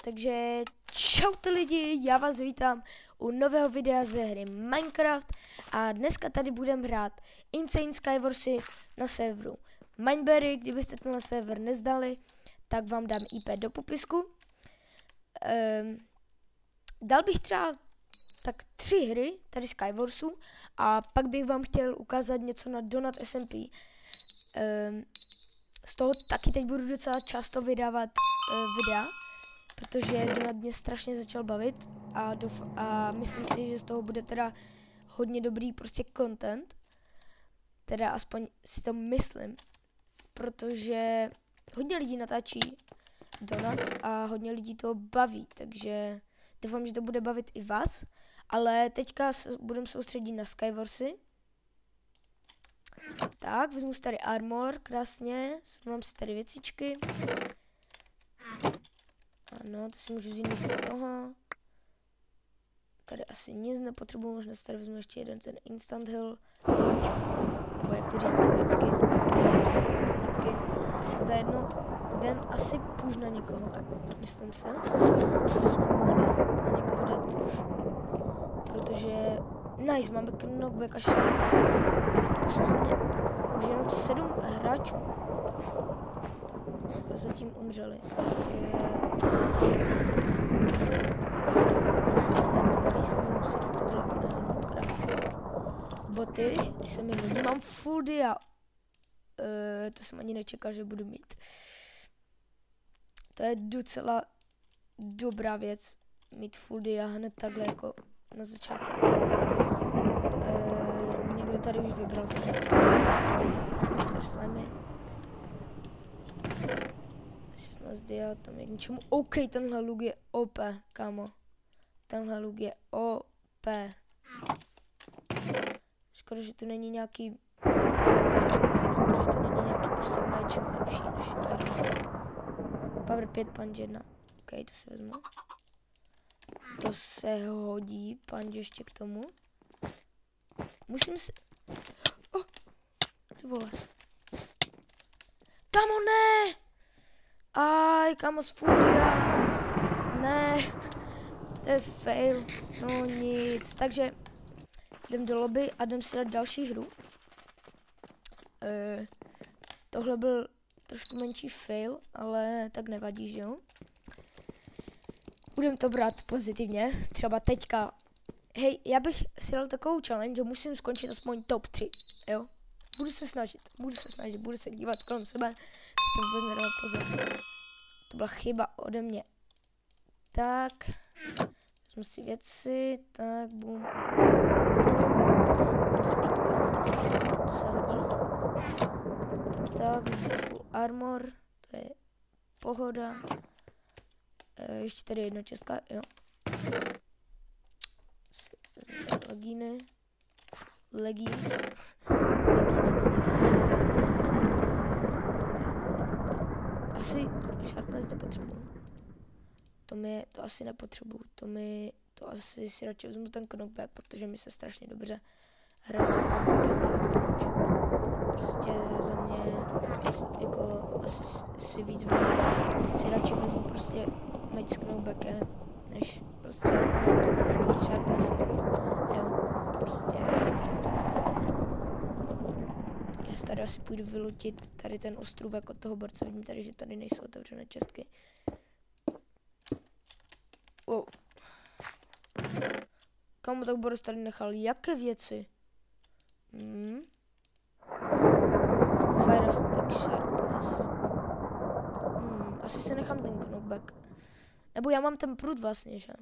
Takže čaute lidi, já vás vítám u nového videa ze hry Minecraft a dneska tady budeme hrát Insane Skywarsy na serveru Mineberry. Kdybyste tenhle server nezdali, tak vám dám IP do popisku. Dal bych třeba tak 3 hry tady Skywarsů a pak bych vám chtěl ukázat něco na Donut SMP. Z toho taky teď budu docela často vydávat videa, protože Donut mě strašně začal bavit a myslím si, že z toho bude teda hodně dobrý prostě content. Teda aspoň si to myslím, protože hodně lidí natáčí Donut a hodně lidí to baví, takže doufám, že to bude bavit i vás, ale teďka budeme soustředit na Skywarsy. Tak, vezmu si tady armor, krásně, mám si tady věcičky. Ano, to si můžu vzít místo toho. Tady asi nic nepotřebuji, možná si tady vezmu ještě jeden ten instant heal. Nebo jak to říct anglicky. No to je jedno, jdem asi push na někoho, myslím se. Že bychom mohli na někoho dát push. Protože, nice, máme knockback až 7. To jsou za mě už jenom 7 hráčů. A zatím umřeli. Nice, musím tohle krásně. Boty, ty se mi hodí, mám full dia. To jsem ani nečekal, že budu mít. To je docela dobrá věc, mít full dia hned takhle jako na začátek. Někdo tady už vybral stranu. Tady slimy. 16 dia, tam je k ničemu. OK, tenhle luk je OP, kámo. Tenhle luk je OP. Škoda, že tu není nějaký... Škoda, že tu není nějaký prostě meč lepší než Iron. Power 5, punch 1. OK, to se vezmu. To se hodí, punch ještě k tomu. Musím si... Oh, ty vole. Kámo, ne! Aj, kámo, z Fudia. Ne. To je fail. No nic. Takže jdem do lobby a jdem si dát další hru. Tohle byl trošku menší fail, ale tak nevadí, že jo? Budem to brát pozitivně. Třeba teďka. Hej, já bych si dal takovou challenge, že musím skončit aspoň top 3, jo? Budu se snažit, budu se dívat kolem sebe. Teď jsem vůbec nedal pozor. To byla chyba ode mě. Tak. Vezmu si věci, tak, bum. Speedka, to se hodí. Tak, zase full armor, to je pohoda. Ještě tady jedna česká, jo. Legíny. Leggings. Legíny, no nic. Asi sharpness nepotřebuji. To asi nepotřebuji. To asi si radši vezmu ten knockback, protože mi se strašně dobře hraje s knockbackem, nevím proč. Prostě za mě jako asi si víc vezmu. Si radši vezmu prostě meč s knockbackem, než prostě meč s sharpnessem. Jo, prostě já si tady asi půjdu vylutit tady ten ostrůvek od toho borce. Vidím tady, že tady nejsou otevřené čestky. Wow. Kamu tak Boris tady nechal? Jaké věci? Fire aspect sharpness. Asi si nechám ten knockback. Nebo já mám ten prut vlastně, že?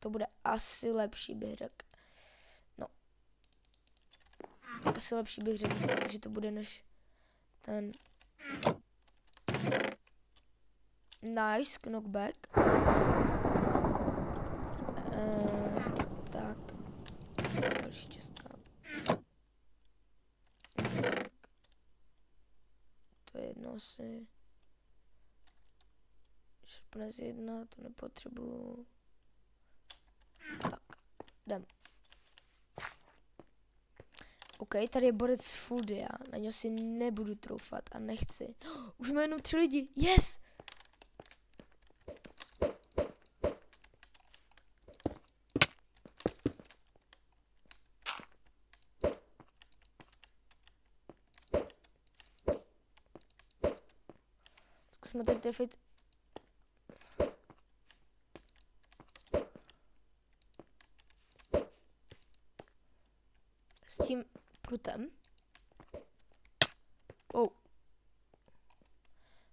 To bude asi lepší, bych řekl. No. Asi lepší bych řekl, že to bude než ten... Nice knockback. Tak. Další čestka. To je jedno asi. Sharpness 1, to nepotřebuju. Tak, jdem. OK, tady je borec z Fudia, na něj si nebudu troufat a nechci. Už máme jenom 3 lidi, yes! Zkusme tady trefit. S tím prutem. Oh.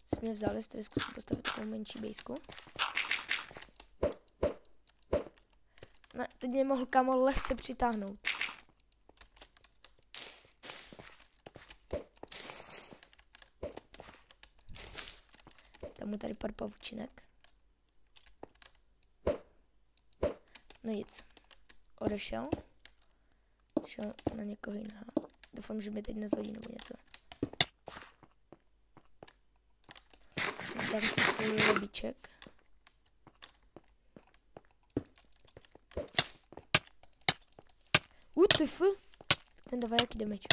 Jsme mě vzali, tady zkusím postavit takovou menší bejsku. Ne, teď mě mohl kámo lehce přitáhnout. Tam mu tady pár pavučinek. No nic. Odešel. Šel na někoho jiného. Doufám, že mi teď nezhodí nebo něco. Tady si chvíli lebíček. UTF! Ten dává jaký damage.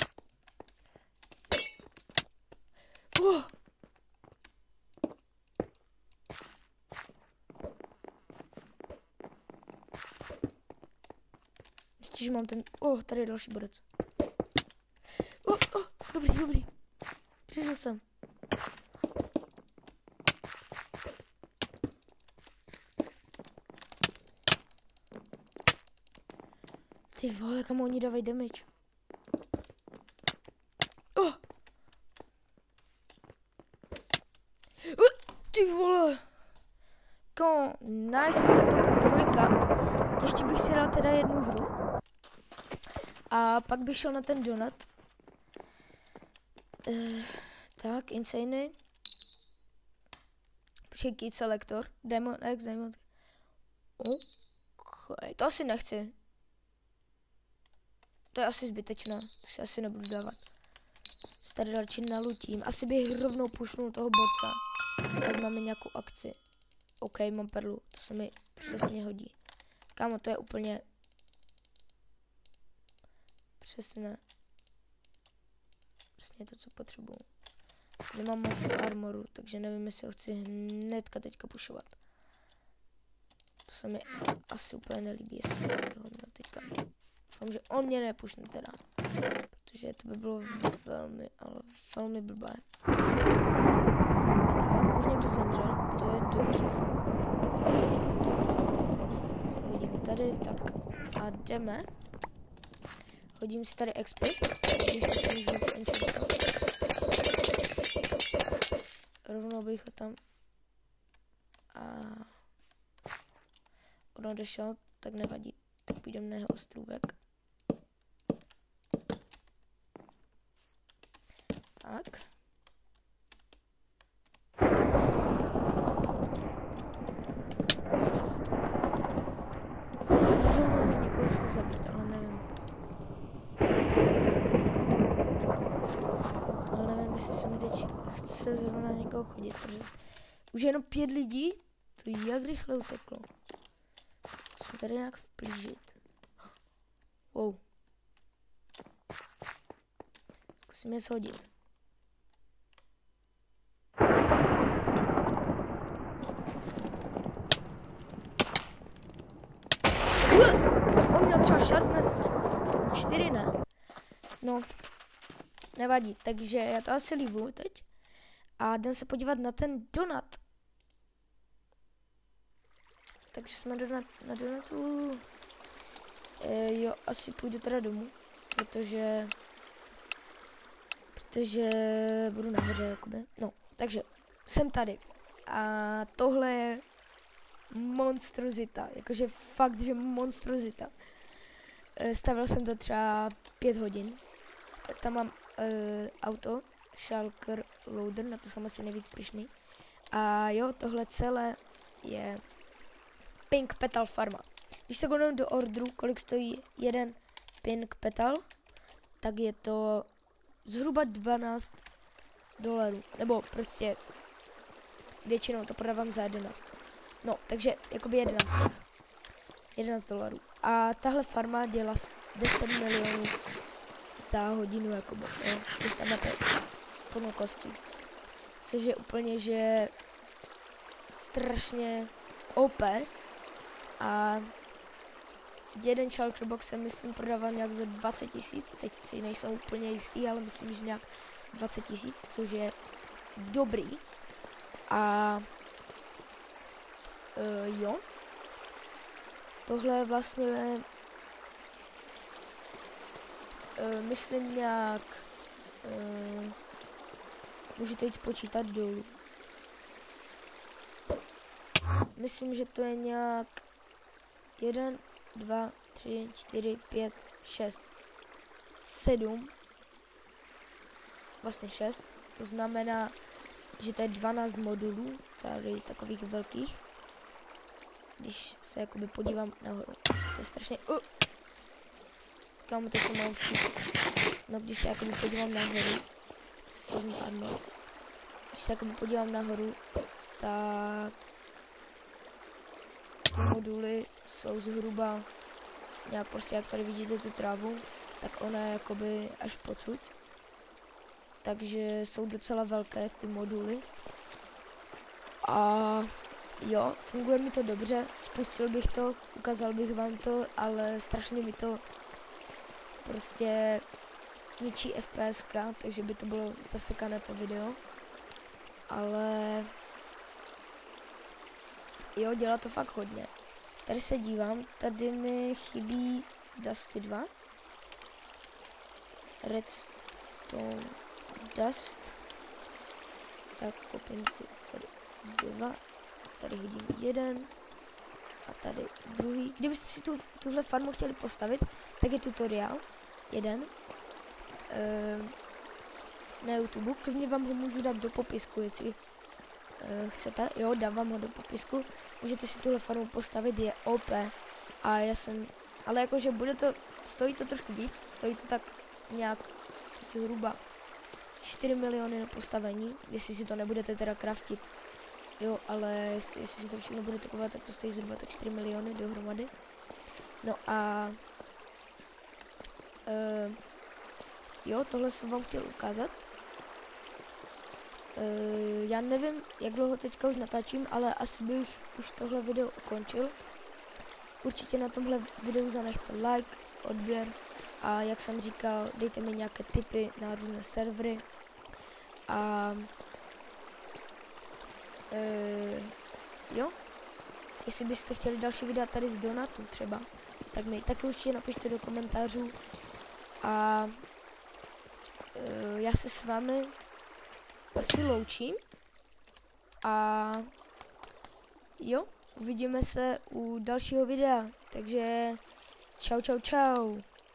Ještě, že mám ten... tady je další bodec. Dobrý. Přežil jsem. Ty vole, kam oni dávají damage. Ty vole. Nice, ale to 3. Ještě bych si dal teda jednu hru. A pak bych šel na ten donut. Tak, insane. Počkej, key selector. Diamond X, Diamond. Okay, to asi nechci. To je asi zbytečné, to si asi nebudu dávat. Tady radši nalutím. Asi bych rovnou pušnul toho borca. Ať máme nějakou akci. OK, mám perlu, to se mi přesně hodí. Kámo, to je úplně... Přesně to, co potřebuju. Nemám moc armoru, takže nevím, jestli ho chci hnedka teďka pušovat. To se mi asi úplně nelíbí, jestli ho měl teďka. Doufám, že on mě nepušne teda. Protože to by bylo velmi, ale velmi blbé. Tak, už někdo zemřel, to je dobře. Se hodím tady, tak a jdeme. Hodím si tady XP. Rovnou bych ho tam. A on odešel, tak nevadí. Tak půjdeme na jeho ostrůvek. Tak. Rovnou by někoho šel zabít, ale nevím. Ale nevím, jestli se mi teď chce zrovna na někoho chodit, protože už jenom 5 lidí, to jak rychle uteklo. Musím tady nějak vplížit. Wow. Zkusím je shodit. On měl třeba sharpness 4, ne? No, nevadí, takže já to asi líbu teď. A jdem se podívat na ten donut. Takže jsme na donutu. Jo, asi půjdu teda domů, protože budu nahoře, jakoby. No, takže jsem tady. A tohle je monstrozita, jakože fakt, že monstrozita. Stavil jsem to třeba 5 hodin. Tam mám auto, Shulker Loader, na to jsem asi nejvíc pyšný. A jo, tohle celé je Pink Petal farma. Když se kouknu do ordru, kolik stojí jeden Pink Petal, tak je to zhruba $12. Nebo prostě většinou to prodávám za 11. No, takže jakoby $11. A tahle farma dělá 10 milionů za hodinu, jakoby, jo, když tam máte plnou kostí. Což je úplně, že strašně OP. A jeden shulker box jsem myslím prodával nějak za 20 000, teď si nejsou úplně jistý, ale myslím, že nějak 20 000, což je dobrý. A jo. Tohle je vlastně myslím nějak můžete jít spočítat dolů. Myslím, že to je nějak 1, 2, 3, 4, 5, 6, 7. Vlastně 6. To znamená, že to je 12 modulů, tady takových velkých. Když se jakoby podívám nahoru. To je strašně... Kámo, teď se mám chcít. No, když se jakoby podívám nahoru, se vezmu armor. Když se jakoby podívám nahoru, tak ty moduly jsou zhruba nějak prostě, jak tady vidíte tu trávu, tak ona je jakoby až pocud. Takže jsou docela velké ty moduly. A jo, funguje mi to dobře, spustil bych to, ukázal bych vám to, ale strašně mi to prostě ničí FPSka, takže by to bylo zasekané to video. Ale jo, dělá to fakt hodně. Tady se dívám, tady mi chybí Dusty 2. Redstone Dust. Tak kopím si tady 2. Tady hodím 1. A tady druhý. Kdybyste si tuhle farmu chtěli postavit, tak je tutoriál 1. Na YouTube. Klidně vám ho můžu dát do popisku, jestli chcete. Jo, dám vám ho do popisku. Můžete si tuhle farmu postavit, je OP. A já jsem, ale jakože bude to, stojí to trošku víc, stojí to tak nějak zhruba 4 miliony na postavení, jestli si to nebudete teda craftit. Jo, ale jestli si to všechno budete kupovat, tak to stojí zhruba tak 4 miliony dohromady. No a jo, tohle jsem vám chtěl ukázat. Já nevím, jak dlouho teďka už natáčím, ale asi bych už tohle video ukončil. Určitě na tomhle videu zanechte like, odběr a jak jsem říkal, dejte mi nějaké tipy na různé servery. A jo, jestli byste chtěli další videa tady z Donatu třeba, tak mi taky určitě napište do komentářů. A já se s vámi asi loučím a jo, uvidíme se u dalšího videa, takže čau, čau, čau.